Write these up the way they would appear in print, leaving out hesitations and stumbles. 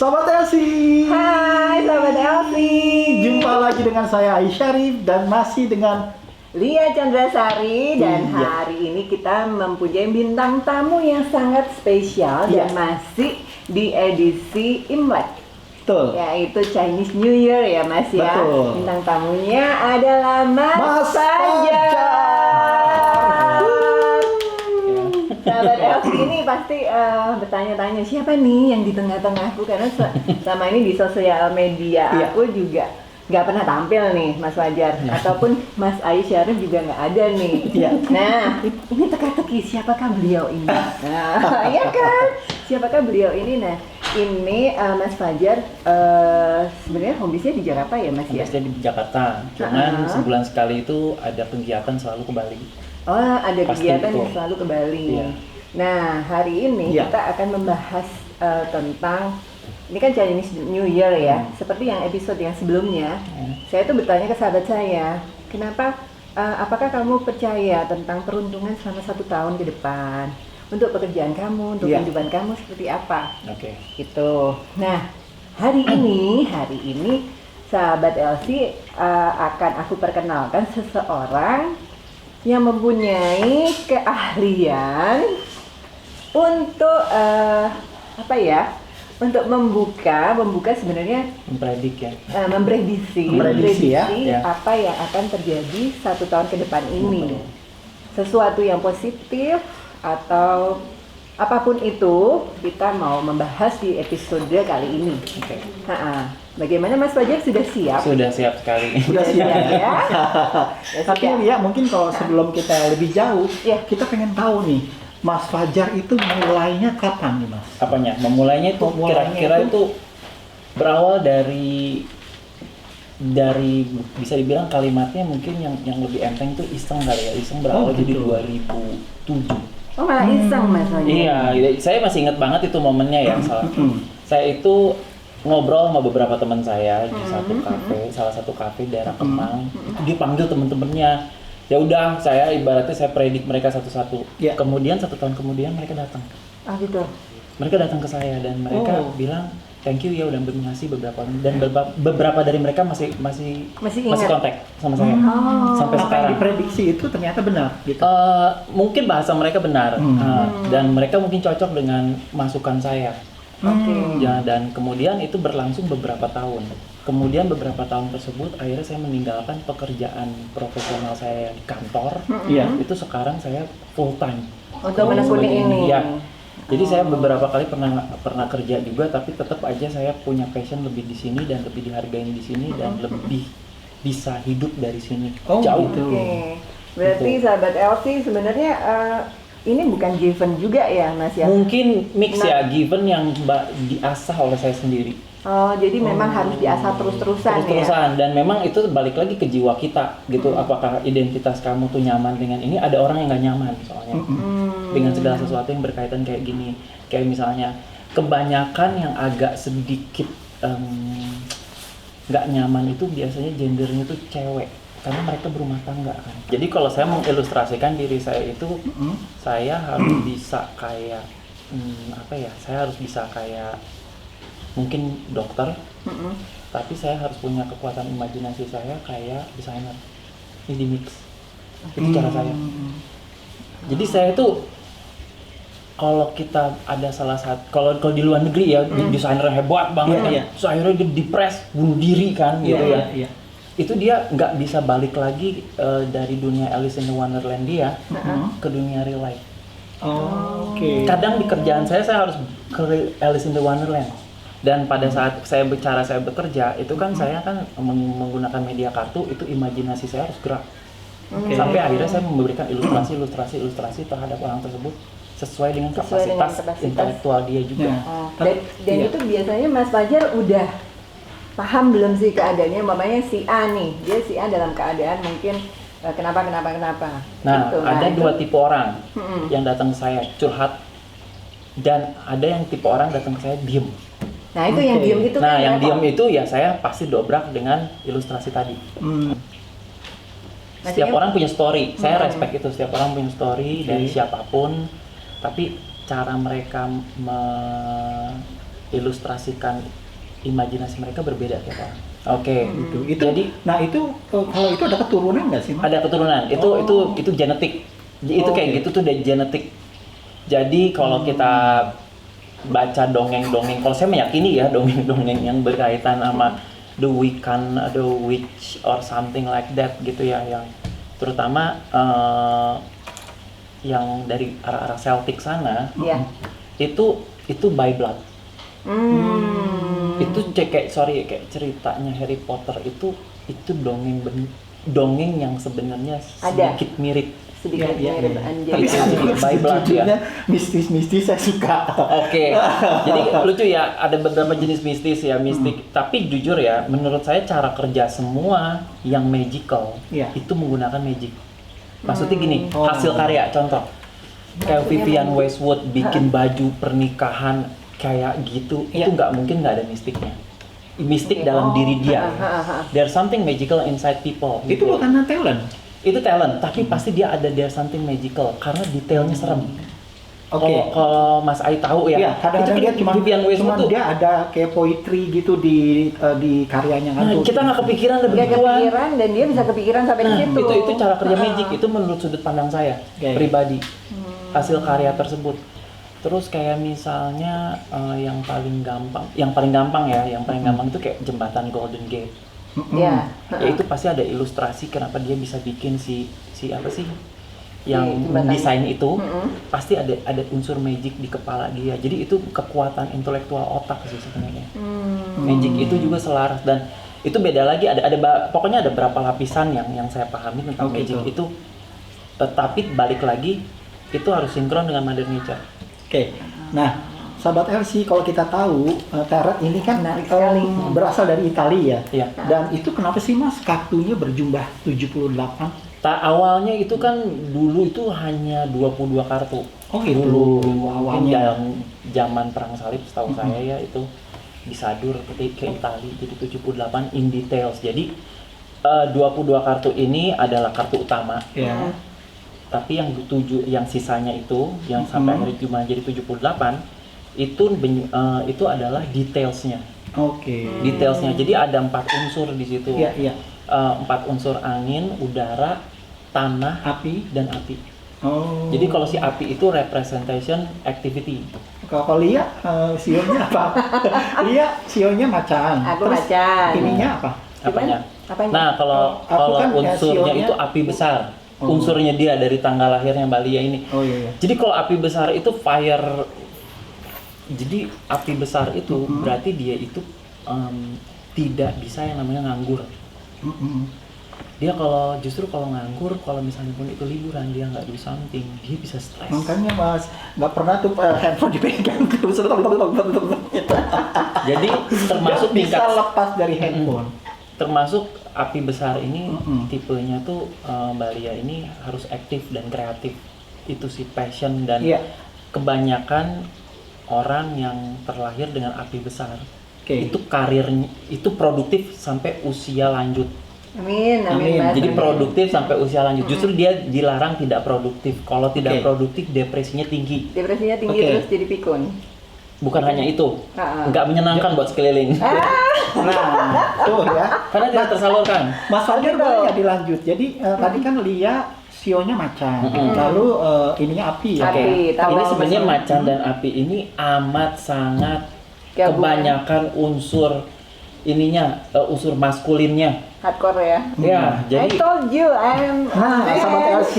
Sobat Elsi. Hai Sobat Elsi. Jumpa lagi dengan saya Ais Syarif dan masih dengan Lia Chandrasari. Dan Iya. hari ini kita mempunyai bintang tamu yang sangat spesial. Iya. Dan masih di edisi Imlek, Betul. yaitu Chinese New Year ya Mas ya. Betul. Bintang tamunya adalah Mas Mas Fajar. Sahabat Elsi ini pasti bertanya-tanya siapa nih yang di tengah-tengahku, karena selama ini di sosial media Iya. aku juga nggak pernah tampil nih Mas Fajar, ataupun Mas Ais Syarif juga nggak ada nih. Iya. Nah, ini teka-teki siapakah beliau ini? Nah, iya kan? Siapakah beliau ini? Nah, ini Mas Fajar sebenarnya hobinya di Jakarta ya Mas ya? Biasanya di Jakarta, cuman sebulan sekali itu ada kegiatan selalu ke Bali. Oh, ada Pasti kegiatan itu. yang selalu ke Bali. Iya. Nah, hari ini Iya. kita akan membahas tentang, ini kan Chinese New Year ya. Seperti yang episode yang sebelumnya, saya tuh bertanya ke sahabat saya, kenapa, apakah kamu percaya tentang peruntungan selama 1 tahun ke depan? Untuk pekerjaan kamu, untuk Iya. kehidupan kamu seperti apa? Oke. Gitu. Nah, hari ini sahabat Elsi akan aku perkenalkan seseorang yang mempunyai keahlian untuk apa ya? Untuk membuka sebenarnya Mempredik ya. Memprediksi ya. Ya. apa yang akan terjadi 1 tahun ke depan ini. Sesuatu yang positif atau apapun itu, kita mau membahas di episode kali ini. Oke. Bagaimana Mas Fajar, sudah siap? Sudah siap sekali. Sudah siap ya? Ya, Tapi sudah. Lia, mungkin kalau sebelum kita lebih jauh, Iya. kita pengen tahu nih, Mas Fajar itu mulainya kapan nih Mas? Apanya? Memulainya itu Memulainya kira-kira itu- itu berawal dari bisa dibilang kalimatnya mungkin yang lebih enteng tuh iseng kali ya. Iseng berawal jadi gitu. 2007. Oh, malah iseng Mas Fajar. Iya, saya masih ingat banget itu momennya ya. Saya itu ngobrol sama beberapa teman saya di salah satu kafe daerah Kemang. Itu dipanggil temen-temennya. Ya udah, saya ibaratnya saya predik mereka satu-satu. Iya. Kemudian 1 tahun kemudian mereka datang. Ah gitu. Mereka datang ke saya dan mereka Oh. bilang thank you ya udah bernasih beberapa orang, dan beberapa dari mereka masih ingat? kontak sama saya Oh. sampai Apa yang sekarang. diprediksi itu ternyata benar gitu. Mungkin bahasa mereka benar, dan mereka mungkin cocok dengan masukan saya. Oke. Ya, dan kemudian itu berlangsung beberapa tahun. Kemudian beberapa tahun tersebut akhirnya saya meninggalkan pekerjaan profesional saya di kantor. Iya. Itu sekarang saya full time. Untuk menekuni ini. Ya. Jadi saya beberapa kali pernah kerja juga, tapi tetap aja saya punya passion lebih di sini dan lebih dihargain di sini dan lebih bisa hidup dari sini. Oh, Jauh. gitu. Oke. Berarti sahabat Elsi sebenarnya ini bukan given juga ya Mas ya? Mungkin mix ya, given yang diasah oleh saya sendiri. Oh, jadi memang harus diasah terus-terusan ya? Terus-terusan, dan memang itu balik lagi ke jiwa kita gitu. Apakah identitas kamu tuh nyaman dengan ini? Ada orang yang nggak nyaman soalnya dengan segala sesuatu yang berkaitan kayak gini. Kayak misalnya kebanyakan yang agak sedikit nggak nyaman itu biasanya gendernya tuh cewek, karena mereka berumah tangga kan. Jadi kalau saya mengilustrasikan diri saya itu, saya harus bisa kayak apa ya? Saya harus bisa kayak mungkin dokter, tapi saya harus punya kekuatan imajinasi saya kayak desainer. Ini di mix. Itu cara saya. Jadi saya itu kalau kita ada salah satu, kalau di luar negeri ya, desainer hebat banget Iya, kan, iya. so akhirnya dia depres, bunuh diri kan gitu ya. Iya. Itu dia nggak bisa balik lagi dari dunia Alice in the Wonderland dia ke dunia real life. Oh, oke. Kadang di kerjaan saya harus ke Alice in the Wonderland. Dan pada saat saya bekerja, itu kan saya kan menggunakan media kartu, itu imajinasi saya harus gerak. Sampai akhirnya saya memberikan ilustrasi terhadap orang tersebut sesuai dengan kapasitas intelektual dia juga. Ya. Oh, Tapi- dan iya. itu biasanya Mas Fajar udah paham belum sih keadaannya, mamanya si A nih, dia si A dalam keadaan mungkin kenapa. Nah, Gitu. ada itu- 2 tipe orang yang datang ke saya curhat, dan ada yang tipe orang datang ke saya diem. Nah itu yang Oke. diem itu Nah, kan yang repot. diem itu ya saya pasti dobrak dengan ilustrasi tadi. Setiap Maksudnya- orang punya story, saya respect itu. Setiap orang punya story dari Oke. siapapun, tapi cara mereka ilustrasikan imajinasi mereka berbeda tiap orang. Oke. Itu Jadi kalau itu ada keturunan nggak sih, Mas? ada keturunan. Itu genetik. Itu kayak Oke. gitu tuh dari genetik. Jadi kalau kita baca dongeng-dongeng, kalau saya meyakini ya dongeng-dongeng yang berkaitan sama the Wiccan, the witch or something like that gitu ya, yang terutama yang dari arah-arah Celtic sana, Iya. itu by blood. Hmm. Itu kayak ceritanya Harry Potter itu dongeng yang sebenarnya Ada. sedikit mirip. Sedikit Iya, mirip iya. anjay. Tapi By blood, sejujurnya mistis-mistis saya suka. Oke, jadi lucu ya, ada beberapa jenis mistis ya, mistik. Tapi jujur ya, menurut saya cara kerja semua yang magical Iya. itu menggunakan magic. Maksudnya gini, Oh. hasil karya, contoh kayak Maksudnya Vivian magic. Westwood bikin baju pernikahan kayak gitu, Iya. itu nggak mungkin nggak ada mistiknya. Mistik Oke. dalam diri dia. Ah. There's something magical inside people. Itu gitu. bukan talent. Itu talent, tapi pasti dia ada there's something magical karena detailnya serem. Oke. Kalau Mas Ai tahu ya, Iya, kadang-kadang itu dia cuma Vivian Westwood tuh. dia ada kayak poetry gitu di karyanya kan Nah, tuh. kita nggak kepikiran ada Nggak begituan. kepikiran dan dia bisa kepikiran sampai di situ. Itu cara kerja Ah. magic, itu menurut sudut pandang saya Oke. pribadi. Hasil karya tersebut. Terus kayak misalnya yang paling gampang itu kayak jembatan Golden Gate. Iya. Ya itu pasti ada ilustrasi kenapa dia bisa bikin si apa sih yang jembatan. desain itu Mm-mm. pasti ada unsur magic di kepala dia. Jadi itu kekuatan intelektual otak sih sebenarnya. Magic itu juga selaras dan itu beda lagi pokoknya ada berapa lapisan yang saya pahami tentang Oke, magic tuh. itu. Tetapi balik lagi itu harus sinkron dengan Mother Nature. Oke. Nah, sahabat LC, kalau kita tahu tarot ini kan Menarik sekali. berasal dari Italia ya. Iya. Dan itu kenapa sih, Mas, kartunya berjumlah 78? Awalnya itu kan dulu itu hanya 22 kartu. Oh, gitu. Dulu Awalnya. dalam zaman perang salib setahu saya ya itu disadur ke Italia jadi 78 in details. Jadi 22 kartu ini adalah kartu utama. Ya. Tapi yang sisanya itu yang sampai akhirnya cuma jadi 78 itu adalah detailsnya. Oke. Detailsnya. Jadi ada 4 unsur di situ. Iya, iya. 4 unsur angin, udara, tanah, Api. dan api. Oh. Jadi kalau si api itu representation activity. Kalau Lia, sionya apa? Lia, sionya macan. Aku Terus macan. ininya apa? Apanya? Apanya? Nah, Aku kalau kan ya, unsurnya sionya- itu api besar. Oh. Unsurnya dia dari tanggal lahirnya Mbak Lia ini. Oh iya, iya. Jadi kalau api besar itu fire. Jadi api besar itu berarti dia itu tidak bisa yang namanya nganggur. Dia justru kalau nganggur, kalau misalnya pun itu liburan dia nggak do something, dia bisa stres. Makanya, Mas, nggak pernah tuh handphone dipegang terus. Jadi termasuk Nggak bisa tingkat lepas dari handphone. termasuk api besar ini Mm-mm. tipenya tuh Mbak Lia ini harus aktif dan kreatif. Itu sih passion dan Iya. kebanyakan orang yang terlahir dengan api besar Oke. itu karirnya itu produktif sampai usia lanjut. Amin, Amin. Mas. Jadi Amin. produktif sampai usia lanjut. Justru dia dilarang tidak produktif. Kalau tidak Oke. produktif depresinya tinggi. Depresinya tinggi Oke. terus jadi pikun. Bukan hanya itu, Ah. nggak menyenangkan buat sekeliling. Nah, tuh ya. Karena tidak tersalurkan. Mas Fajar Betul. boleh ya dilanjut. Jadi tadi kan Lia sionya macan, Mm-mm. lalu ininya api ya. Api. Oke. Kalau Ini sebenarnya misalnya- macan dan api ini amat sangat Gabungan. kebanyakan unsur unsur maskulinnya. Hardcore ya. Ya, I jadi told you I'm Nah, a sahabat man. LC,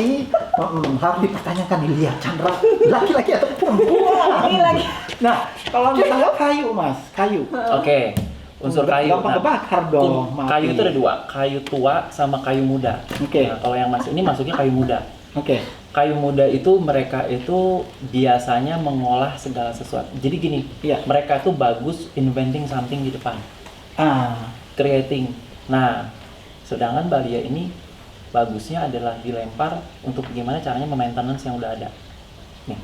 harus dipertanyakan nih Lia Chandra, laki-laki atau perempuan? Ini lagi. Nah, kalau misalnya kayu, Mas, kayu. oke. Unsur kayu. Gampang kebakar dong. Kayu mati. itu ada 2, kayu tua sama kayu muda. Oke. Nah, kalau yang ini masuknya kayu muda. Oke. Kayu muda itu mereka itu biasanya mengolah segala sesuatu. Jadi gini, Iya. mereka tuh bagus inventing something di depan, creating. Nah, sedangkan Balia ini bagusnya adalah dilempar untuk gimana caranya memaintenance yang udah ada. Nih,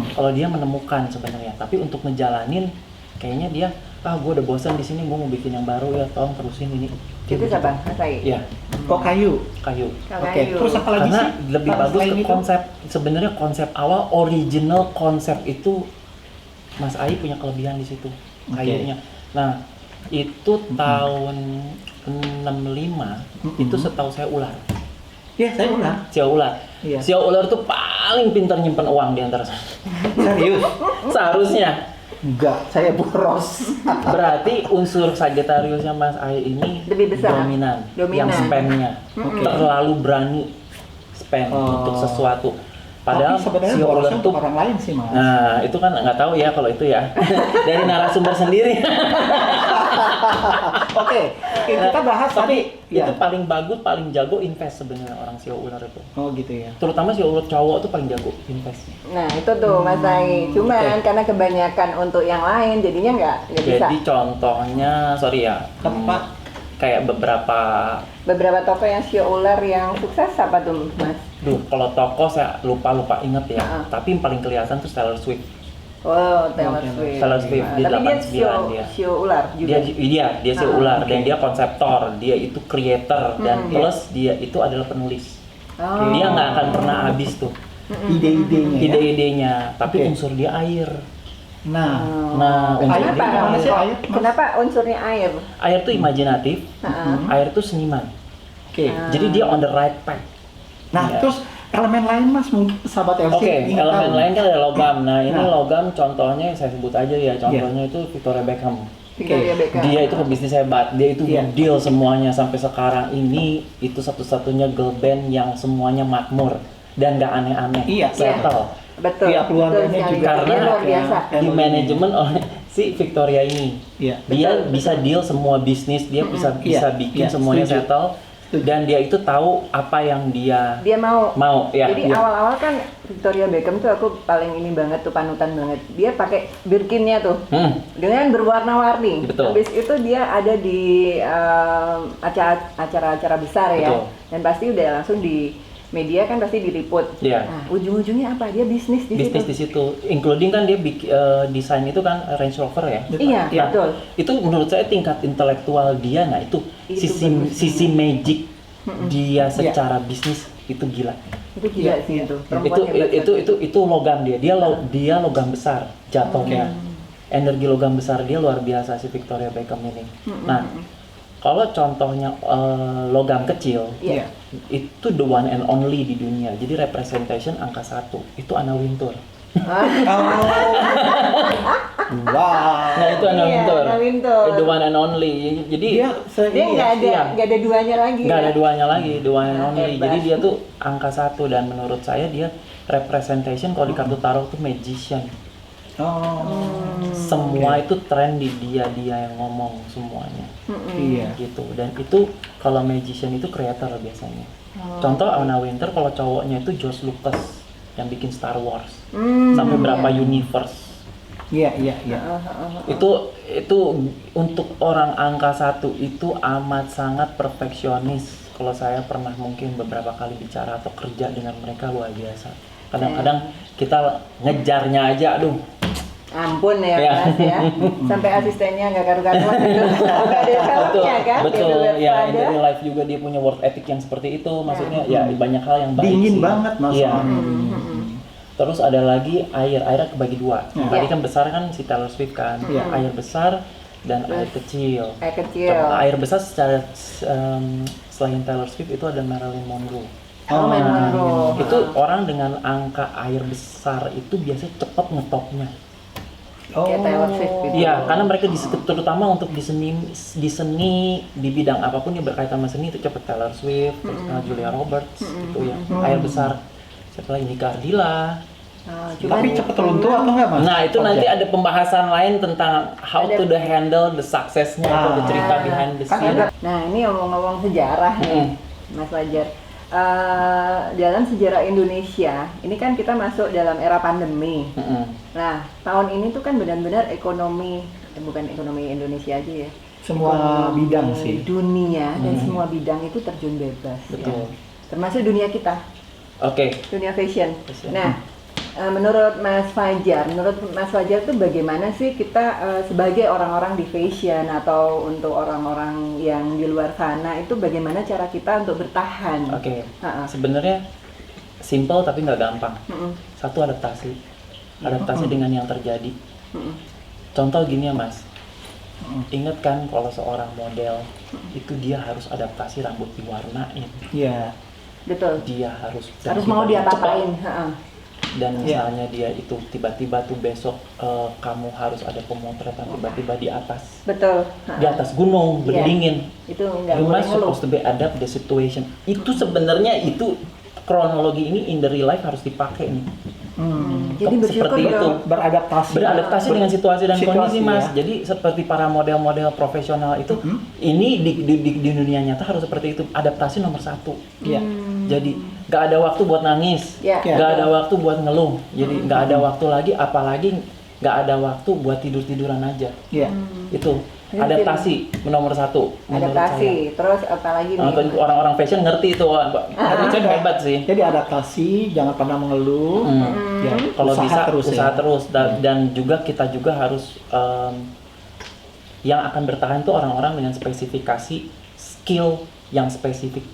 kalau dia menemukan sebenarnya, tapi untuk ngejalanin kayaknya dia gue udah bosan di sini, gue mau bikin yang baru ya, tolong terusin ini. Itu siapa? Mas Ai. Iya, Oh, kayu. kayu. Oke. Terus apa lagi Karena sih? lebih bagus Selain ke itu? konsep, sebenarnya konsep awal original konsep itu Mas Ai punya kelebihan di situ, Oke. kayunya. Nah, itu tahun 65 itu setahu saya ular. Iya, saya ulang. Sio ular. Iya. Sio ular tuh paling pintar nyimpen uang di antara Serius? seharusnya. Enggak, saya boros. Berarti unsur Sagittariusnya Mas Ai ini Lebih besar. dominan. Dominan. Yang spendnya Oke. terlalu berani spend Oh. untuk sesuatu. Padahal Tapi sebenarnya si ular borosnya tuh untuk orang lain sih, Mas. nah, itu kan nggak tahu ya kalau itu ya. Dari narasumber sendiri. Oke, kita bahas Tapi tadi. itu paling bagus, paling jago invest sebenarnya orang sio ular itu. Oh gitu ya. Terutama sio ular cowok tuh paling jago invest. Nah itu tuh Mas Ai, cuman Oke. karena kebanyakan untuk yang lain jadinya nggak bisa. Jadi contohnya, sorry ya, Apa? kayak Beberapa toko yang sio ular yang sukses apa tuh Mas? kalau toko saya lupa inget ya. Ah. Tapi yang paling kelihatan tuh Taylor Swift. Oh, Taylor Oke, Swift. Taylor Swift Nah, di tapi dia 89 dia. sio ular juga. Dia sio Ah, ular oke. dan dia konseptor, dia itu creator dan Hmm. plus dia itu adalah penulis. Oh. Dia nggak akan pernah habis tuh Ide-idenya ya. ide-idenya, tapi Oke. unsur dia air. Nah, Nah, unsur Kenapa? dia Gimana sih air. air, Mas? Kenapa unsurnya air? Air tuh imajinatif, Heeh. air tuh seniman. Oke. Jadi dia on the right path. Nah, Iya. terus elemen lain Mas mungkin sahabat LC Oke, ingin elemen tahu. lain kan ada logam. Nah, ini Nah. logam contohnya saya sebut aja ya. Contohnya itu Victoria Beckham. Victoria Beckham. Dia itu pebisnis hebat. Dia itu Iya. deal semuanya sampai sekarang ini itu satu-satunya girl band yang semuanya makmur dan nggak aneh-aneh. Iya. Settle. Betul. Iya, keluarganya betul sekali. juga. Karena Dia luar biasa. Ya. Di manajemen oleh si Victoria ini. Iya. Dia Betul, bisa deal semua bisnis, dia bisa Iya, bikin iya, semuanya setuju. settle. Setuju. Dan dia itu tahu apa yang dia Dia mau. mau ya. Jadi Iya. awal-awal kan Victoria Beckham tuh aku paling ini banget tuh panutan banget. Dia pakai Birkinnya tuh dengan berwarna-warni. Betul. Habis itu dia ada di acara-acara besar ya. Betul. Dan pasti udah langsung di media kan pasti diliput. Iya. Nah, ujung-ujungnya apa? Dia bisnis di Bisnis situ. di situ, including kan dia desain itu kan Range Rover ya. Iya, Iya. betul. Itu menurut saya tingkat intelektual dia, nah itu Itu bagus. sisi magic dia secara bisnis itu gila. Itu gila Iya, sih iya. itu. Itu Perempuan hebat itu banget. itu logam dia. Dia logam besar jatuhnya. Energi logam besar dia luar biasa si Victoria Beckham ini. Nah, kalau contohnya logam kecil, Iya. itu the one and only di dunia. Jadi representation angka 1 itu Anna Wintour. Ah, Wow. Nah itu Anna Iya, Wintour. Anna Wintour. The one and only. Jadi Dia dia nggak ada iya. nggak ada duanya lagi. nggak ada ya? duanya lagi, the one and Ah, only. hebat. Jadi dia tuh angka 1 dan menurut saya dia representation kalau di kartu tarot tuh magician. Oh. Semua itu tren di dia yang ngomong semuanya. Iya. Gitu. Dan itu kalau magician itu creator biasanya. Contoh Anna Wintour kalau cowoknya itu George Lucas yang bikin Star Wars. Sampai berapa universe. Iya, iya, iya. Itu untuk orang angka 1 itu amat sangat perfeksionis. Kalau saya pernah mungkin beberapa kali bicara atau kerja dengan mereka luar biasa. Kadang-kadang kita ngejarnya aja, aduh. Ampun ya Iya. Mas ya. Sampai asistennya nggak karu-karuan gitu. Nggak ada Betul, filmnya kan? betul. Dia Ya, in ada. real life juga dia punya work ethic yang seperti itu. Maksudnya ya banyak hal yang baik Dingin sih. banget Mas. Iya. orangnya. Terus ada lagi airnya kebagi dua. Iya. Tadi kan besar kan si Taylor Swift kan. Iya. Air besar dan air kecil. Air kecil. Air besar secara selain Taylor Swift itu ada Marilyn Monroe. Oh, Marilyn Monroe. Itu orang dengan angka air besar itu biasanya cepat ngetopnya. Oh. Kayak Taylor Swift gitu. Iya, karena mereka terutama untuk di seni di bidang apapun yang berkaitan sama seni itu cepat Taylor Swift, terus Julia Roberts gitu ya. Air besar. Siapa lagi Nika Ardila. Oh, Tapi cepet runtuh atau enggak Mas? Nah, itu nanti ada pembahasan lain tentang how to the handle the successnya atau the cerita behind the Kan scene. ada. Nah, ini ngomong-ngomong sejarah nih, Mas Fajar. Dalam sejarah Indonesia, ini kan kita masuk dalam era pandemi. Nah, tahun ini tuh kan benar-benar ekonomi, bukan ekonomi Indonesia aja ya. Semua Ekonomi bidang sih. Dunia dan semua bidang itu terjun bebas. Betul. Ya. Termasuk dunia kita, Oke. dunia fashion. Fashion. Nah, menurut Mas Fajar tuh bagaimana sih kita sebagai orang-orang di fashion atau untuk orang-orang yang di luar sana itu bagaimana cara kita untuk bertahan? Oke. Ha-ha. Sebenarnya simple tapi nggak gampang. Mm-mm. Satu adaptasi dengan yang terjadi. Contoh gini ya Mas, ingat kan kalau seorang model itu dia harus adaptasi rambut diwarnain, Iya. Betul. dia harus Mau dia cepat. apain? Dan misalnya dia itu tiba-tiba tuh besok kamu harus ada pemotretan tiba-tiba di atas Betul. gunung Iya. berdingin. Itu nggak You boleh must ngeluh. supposed to be adapt the situation. Itu sebenarnya itu kronologi ini in the real life harus dipakai nih. Jadi bersyukur Seperti itu. dong. Beradaptasi dengan situasi dan kondisi Mas. ya. Jadi seperti para model-model profesional itu, ini di dunia nyata harus seperti itu. Adaptasi nomor 1. Iya. Jadi nggak ada waktu buat nangis, Ya. nggak ada waktu buat ngeluh. Jadi nggak ada waktu lagi, apalagi nggak ada waktu buat tidur-tiduran aja. Iya. Itu adaptasi nomor 1 menurut saya. Adaptasi. Terus apalagi nih? Nah, orang-orang fashion ngerti itu, Richard hebat sih. Jadi adaptasi, jangan pernah mengeluh. Ya, Kalau bisa usaha ya. terus dan juga kita juga harus yang akan bertahan tuh orang-orang dengan spesifikasi skill yang spesifik.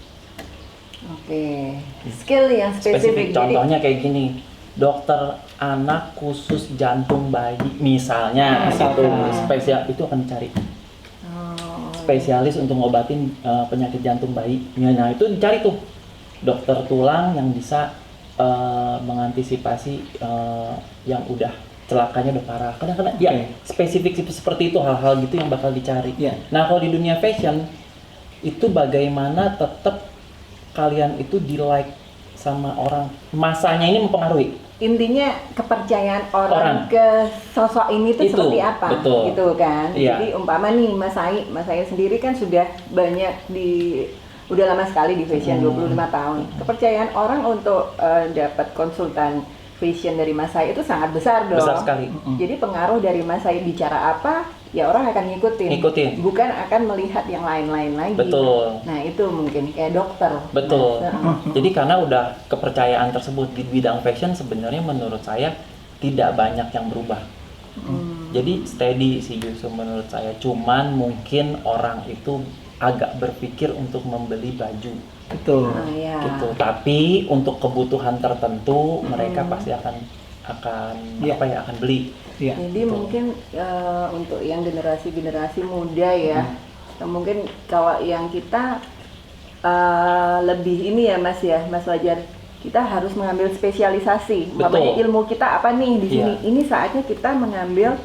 Oke. Skill yang spesifik. Jadi- Contohnya kayak gini, dokter anak khusus jantung bayi misalnya, itu spesial itu akan dicari. Spesialis untuk ngobatin penyakit jantung bayi. Nah itu dicari tuh dokter tulang yang bisa mengantisipasi yang udah celakanya udah parah. Kadang-kadang ya spesifik seperti itu, hal-hal gitu yang bakal dicari. Iya. Nah kalau di dunia fashion itu bagaimana tetap kalian itu di like sama orang, masanya ini mempengaruhi. Intinya kepercayaan orang Orang. ke sosok ini tuh Itu, seperti apa, betul. gitu kan? Iya. Jadi umpama nih Mas saya sendiri kan sudah banyak udah lama sekali di fashion 25 tahun. Kepercayaan orang untuk dapat konsultan fashion dari Mas Saya itu sangat besar dong. Besar sekali. Jadi pengaruh dari Mas Saya bicara apa, ya orang akan ngikutin. Bukan akan melihat yang lain-lain lagi. Betul. Nah itu mungkin kayak dokter. Betul. Nah, Jadi karena udah kepercayaan tersebut di bidang fashion sebenarnya menurut saya tidak banyak yang berubah. Jadi steady sih justru menurut saya. Cuman mungkin orang itu agak berpikir untuk membeli baju Betul. ya. gitu. Tapi untuk kebutuhan tertentu mereka pasti akan Iya. akan beli. Iya. Jadi mungkin untuk yang generasi muda ya, mungkin kalau yang kita lebih ini ya Mas Wajar, kita harus mengambil spesialisasi. Betul. Makanya ilmu kita apa nih di sini? Iya. Ini saatnya kita mengambil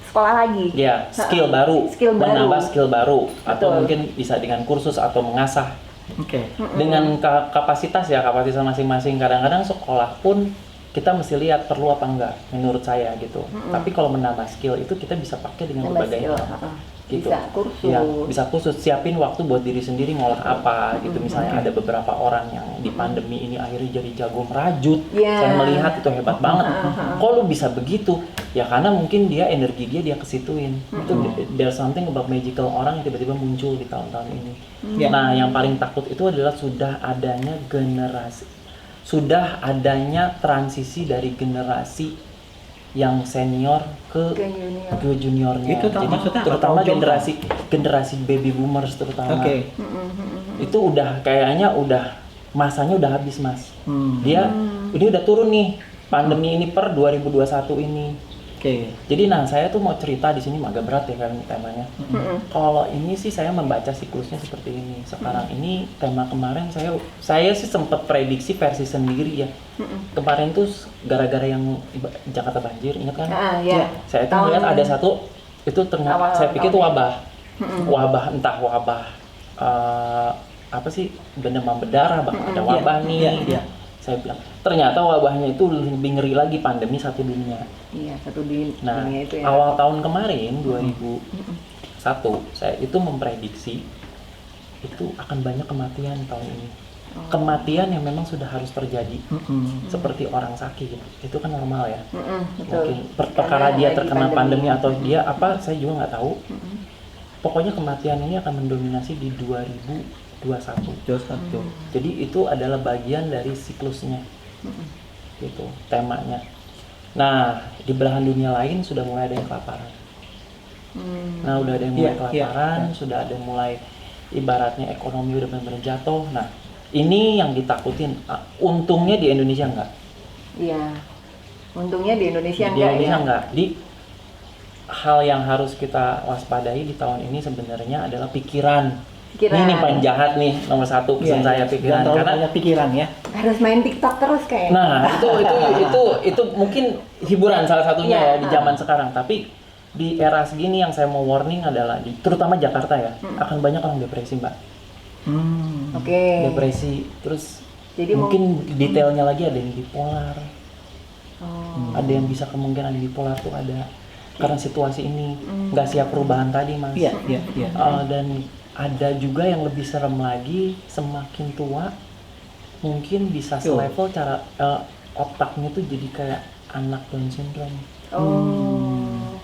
sekolah lagi. Ya, skill baru, menambah skill baru, atau Betul. mungkin bisa dengan kursus atau mengasah. Oke. Dengan kapasitas masing-masing. Kadang-kadang sekolah pun kita mesti lihat perlu apa enggak menurut saya gitu. Tapi kalau menambah skill itu kita bisa pakai dengan Nambah berbagai skill, hal. Gitu. Bisa kursus. Ya, bisa khusus siapin waktu buat diri sendiri ngolah apa gitu. Misalnya ada beberapa orang yang di pandemi ini akhirnya jadi jago merajut. Yeah. Saya melihat itu hebat banget. Kok lu bisa begitu? Ya karena mungkin dia energi dia kesituin. Itu there's something about magical orang yang tiba-tiba muncul di tahun-tahun ini. Yeah. Nah, yang paling takut itu adalah sudah adanya transisi dari generasi yang senior ke juniornya. Itu Jadi maksudnya terutama apa? generasi baby boomers terutama. Oke. Itu udah kayaknya masanya udah habis, Mas. Dia ini udah turun nih. Pandemi ini per 2021 ini. Oke. Jadi saya tuh mau cerita di sini agak berat ya kan temanya. Kalau ini sih saya membaca siklusnya seperti ini. Sekarang ini tema kemarin saya sih sempat prediksi versi sendiri ya. Kemarin tuh gara-gara yang Jakarta banjir, ingat kan? Ya. Saya tuh melihat ada satu itu ternyata saya pikir itu wabah. Entah wabah apa sih, demam berdarah, bahkan ada wabah nih. Iya. Saya bilang ternyata wabahnya itu lebih ngeri lagi, pandemi satu dunia. Iya, satu dunia itu ya. Awal tahun kemarin 2001 saya itu memprediksi itu akan banyak kematian tahun ini. Kematian yang memang sudah harus terjadi. Seperti orang sakit itu kan normal ya. Betul. Mungkin perkara dia terkena pandemi atau dia apa saya juga nggak tahu. Pokoknya kematian ini akan mendominasi di 2021. Jadi itu adalah bagian dari siklusnya, gitu temanya. Nah di belahan dunia lain sudah mulai ada yang kelaparan. Nah udah ada yang mulai kelaparan, sudah ada yang mulai ibaratnya ekonomi udah benar-benar jatuh. Nah ini yang ditakutin. Untungnya di Indonesia enggak. Iya. Untungnya di Indonesia Di enggak Indonesia ya. enggak. Di hal yang harus kita waspadai di tahun ini sebenarnya adalah pikiran. Pikiran. Ini paling jahat nih, nomor satu pesan saya pikiran. Jangan terlalu Karena banyak pikiran ya. Harus main TikTok terus kayaknya. nah itu mungkin hiburan salah satunya Iya. ya di zaman sekarang. Tapi di era segini yang saya mau warning adalah terutama Jakarta ya, akan banyak orang depresi mbak. Oke. Depresi, terus Jadi mungkin detailnya lagi ada yang bipolar. Oh. Ada yang bisa kemungkinan bipolar tuh ada karena situasi ini nggak siap perubahan tadi mas. Iya, iya, iya. Dan ada juga yang lebih serem lagi, semakin tua mungkin bisa selevel cara otaknya tuh jadi kayak anak Down syndrome. Oh.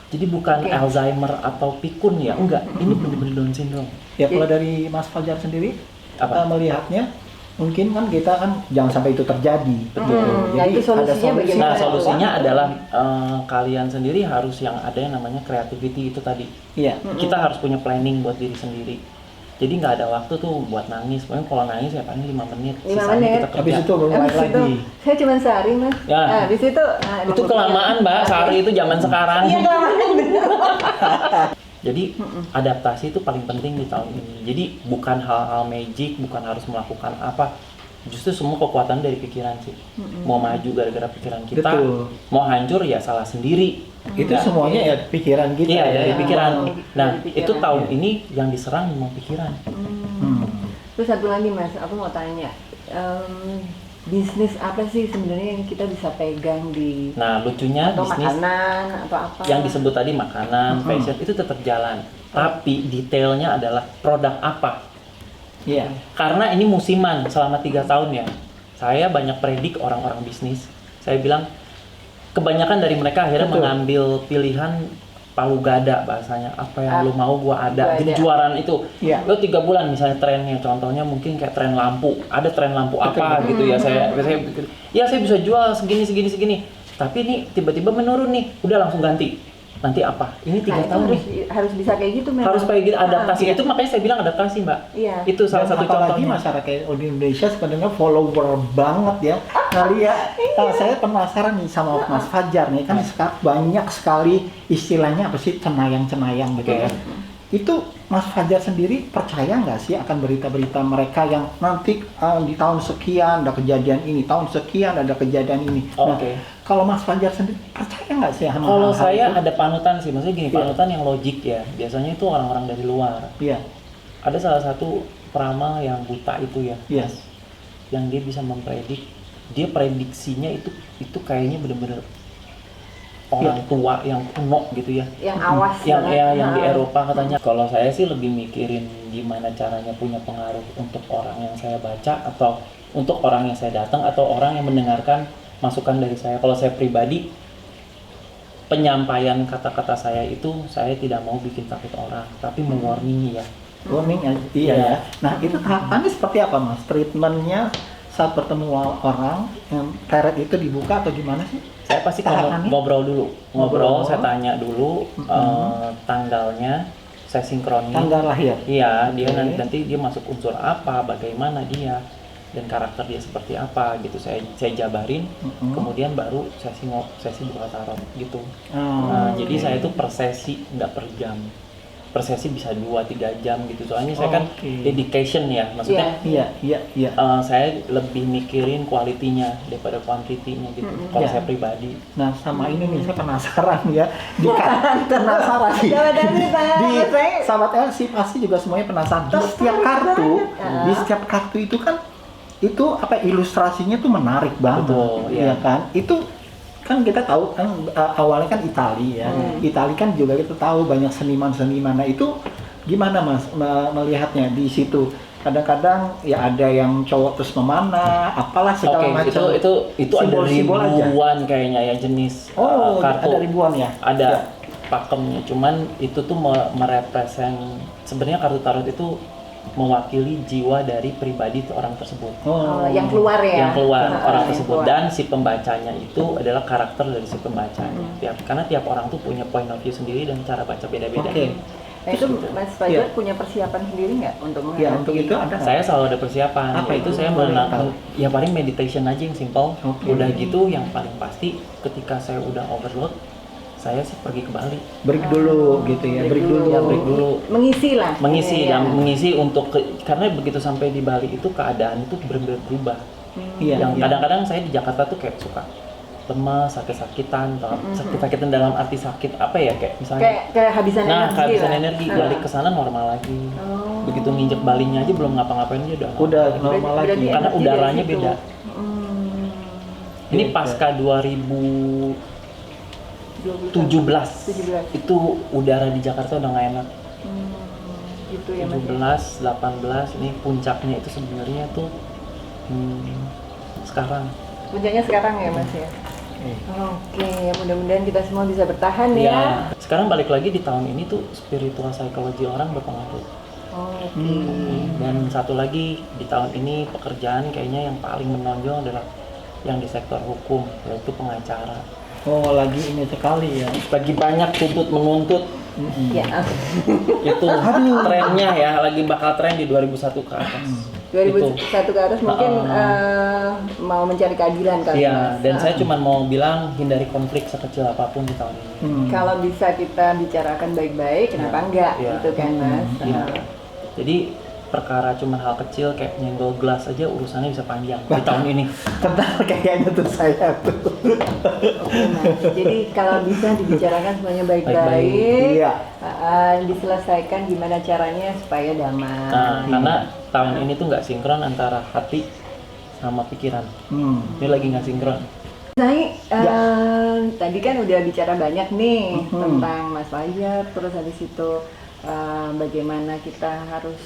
Jadi bukan Oke. Alzheimer atau pikun ya, enggak, ini bener-bener Down syndrome. Ya kalau dari Mas Fajar sendiri Apa? melihatnya mungkin kan kita kan jangan sampai itu terjadi. Nah, itu solusinya bagaimana? Nah, Gimana? solusinya adalah kalian sendiri harus yang ada yang namanya creativity itu tadi. Iya. Kita harus punya planning buat diri sendiri. Jadi nggak ada waktu tuh buat nangis. Pokoknya kalau nangis ya paling 5 menit. 5 Sisanya menit. kita kerja. Habis itu mulai Habis itu lagi. saya cuma sehari mas. Ya. Nah, habis itu emang Itu buktinya. kelamaan mbak, sehari itu zaman sekarang. Iya kelamaan bener. Jadi adaptasi itu paling penting di tahun ini. Jadi bukan hal-hal magic, bukan harus melakukan apa. Justru semua kekuatan dari pikiran sih. Mau maju gara-gara pikiran kita, Betul. mau hancur ya salah sendiri. Itu Nah, semuanya ya pikiran kita. Iya, ya. dari pikiran. Nah, Dari pikiran. itu tahun ini yang diserang memang pikiran. Terus satu lagi mas, aku mau tanya, bisnis apa sih sebenarnya yang kita bisa pegang di Nah, lucunya atau bisnis makanan atau apa? yang disebut tadi makanan, fashion itu tetap jalan. Tapi detailnya adalah produk apa. Iya. Karena ini musiman selama 3 tahun ya. Saya banyak predik orang-orang bisnis. Saya bilang kebanyakan dari mereka akhirnya Betul. mengambil pilihan palu gada bahasanya. Apa yang lu mau gua ada. Gua ada. Genjuaran itu. Iya. Lo 3 bulan misalnya trennya. Contohnya mungkin kayak tren lampu. Ada tren lampu apa gitu ya. Saya pikir, ya saya bisa jual segini. Tapi ini tiba-tiba menurun nih. Udah langsung ganti. Nanti apa? Ini 3 itu tahun harus, nih. harus bisa kayak gitu memang. Harus kayak gitu adaptasi. Iya. Itu makanya saya bilang adaptasi mbak. Iya. Itu salah Dan satu apalagi contohnya. masyarakat di Indonesia sebenarnya follower banget ya. Nah, lihat, saya penasaran nih sama Mas Fajar nih kan banyak sekali istilahnya apa sih cenayang-cenayang gitu ya. Itu Mas Fajar sendiri percaya nggak sih akan berita-berita mereka yang nanti di tahun sekian ada kejadian ini, tahun sekian ada kejadian ini. Nah, Oke. kalau Mas Fajar sendiri percaya nggak sih sama Kalau hal-hal saya itu? ada panutan sih, maksudnya gini, Iya. panutan yang logik ya. Biasanya itu orang-orang dari luar. Iya, Ada salah satu peramal yang buta itu ya, iya. yang dia bisa mempredik. Dia prediksinya itu kayaknya bener-bener orang tua yang kuno gitu ya. Yang awas Yang banget. ya yang di Nah, Eropa katanya. Kalau saya sih lebih mikirin gimana caranya punya pengaruh untuk orang yang saya baca atau untuk orang yang saya datang atau orang yang mendengarkan masukan dari saya. Kalau saya pribadi, penyampaian kata-kata saya itu saya tidak mau bikin takut orang, tapi mewarningi ya. Warning ya, iya ya. Nah itu tahapannya seperti apa Mas? Treatmentnya saat bertemu orang, yang teret itu dibuka atau gimana sih? Saya pasti Tahapannya? ngobrol dulu, Ngobrol. saya tanya dulu tanggalnya, saya sinkronin. Tanggal lahir. Iya, dia Oke. nanti dia masuk unsur apa, bagaimana dia dan karakter dia seperti apa gitu. Saya jabarin, kemudian baru sesi buka tarot gitu. Nah, jadi saya itu per sesi, nggak per jam. Per sesi bisa 2-3 jam gitu. Soalnya saya kan Oke. dedication ya, maksudnya Iya, iya, iya. saya lebih mikirin kualitinya daripada kuantitinya gitu. Kalau Ya. saya pribadi. Nah sama ini nih saya penasaran ya. Penasaran sih. Coba dari Di sahabat LC pasti juga semuanya penasaran. Di setiap kartu, di setiap kartu itu kan itu apa ilustrasinya tuh menarik banget. Betul, Iya iya. kan? Itu kan kita tahu kan awalnya kan Itali ya. Itali kan juga kita tahu banyak seniman-seniman. Nah itu gimana Mas melihatnya di situ? Kadang-kadang ya ada yang cowok terus memanah, apalah segala Oke, macam. itu ada Simbol-simbol aja. ribuan kayaknya ya jenis Oh, kartu. ada ribuan ya? Ada Ya. pakemnya, cuman itu tuh merepresent sebenarnya kartu tarot itu mewakili jiwa dari pribadi orang tersebut. Oh, yang keluar ya. Yang keluar orang yang tersebut keluar. dan si pembacanya itu adalah karakter dari si pembacanya. Karena tiap orang tuh punya point of view sendiri dan cara baca beda-beda. Oke. Nah itu Mas Fajar punya persiapan sendiri nggak untuk menghadapi? Ya, untuk itu ada nggak? Saya selalu ada persiapan. Apa Yaitu itu? saya Boleh tahu. menang, ya paling meditation aja yang simple. Oke. Udah gitu yang paling pasti ketika saya udah overload, saya sih pergi ke Bali. Break dulu gitu ya, break dulu. Ya, break dulu. Mengisi lah. Mengisi Iya. dan mengisi untuk karena begitu sampai di Bali itu keadaan itu benar-benar berubah. Iya, Yang iya. kadang-kadang saya di Jakarta tuh kayak suka lemas, sakit-sakitan, atau sakit-sakitan dalam arti sakit apa ya kayak misalnya Kayak kehabisan nah energi kehabisan lah. energi balik ke sana normal lagi. Oh. Begitu nginjek Balinya aja belum ngapa-ngapain aja udah Udah normal. normal Berarti lagi. Karena energi udaranya dari situ. beda. Hmm. Ini Iya, pasca 2017 17. itu udara di Jakarta udah nggak enak. Gitu ya Mas. 17, 18 ini puncaknya itu sebenarnya tuh sekarang. Puncaknya sekarang ya Mas ya. Oke, mudah-mudahan kita semua bisa bertahan ya. Ya, sekarang balik lagi di tahun ini tuh spiritual psychology orang berpengaruh. Oke. Dan satu lagi di tahun ini pekerjaan kayaknya yang paling menonjol adalah yang di sektor hukum, yaitu pengacara. Oh, lagi ini sekali ya. Lagi banyak tuntut menuntut, Ya. itu trennya ya, lagi bakal tren di 2001 ke atas. 2001 ke atas mungkin mau mencari keadilan kali Iya, Mas. dan saya cuma mau bilang hindari konflik sekecil apapun di tahun ini. Kalau bisa kita bicarakan baik-baik, kenapa enggak Iya. gitu kan Mas? Iya. Jadi perkara cuma hal kecil kayak nyenggol gelas aja urusannya bisa panjang di tahun ini. Kenal kayaknya tuh saya tuh. Oke Mas. Jadi kalau bisa dibicarakan semuanya baik-baik, Baik-baik. Iya. diselesaikan gimana caranya supaya damai. Nah, karena tahun ini tuh nggak sinkron antara hati sama pikiran. Ini lagi nggak sinkron. Saya tadi kan udah bicara banyak nih tentang Mas Fajar, terus habis itu bagaimana kita harus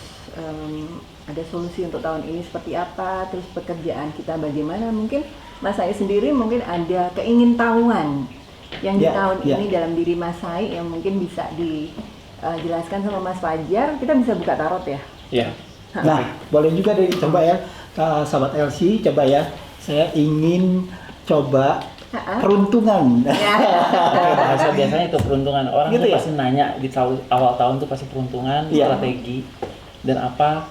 ada solusi untuk tahun ini seperti apa, terus pekerjaan kita bagaimana. Mungkin Mas Sai sendiri mungkin ada keingintahuan yang di tahun ini dalam diri Mas Sai yang mungkin bisa dijelaskan sama Mas Fajar. Kita bisa buka tarot ya? Iya. Nah, boleh juga deh coba ya, sahabat LC, coba ya. Saya ingin coba peruntungan. Bahasa biasanya itu peruntungan. Orang Gitu tuh ya? pasti nanya di awal tahun tuh pasti peruntungan, Iya. strategi, dan apa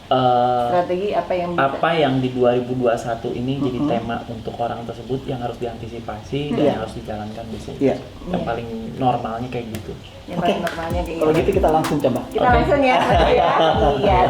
Strategi apa yang bisa? apa yang di 2021 ini jadi tema untuk orang tersebut yang harus diantisipasi dan Iya. yang harus dijalankan biasanya. Iya. Yang paling normalnya kayak gitu. Yang paling normalnya kayak Kalau gitu. gitu kita langsung coba. Kita langsung ya, Mas ya. Iya.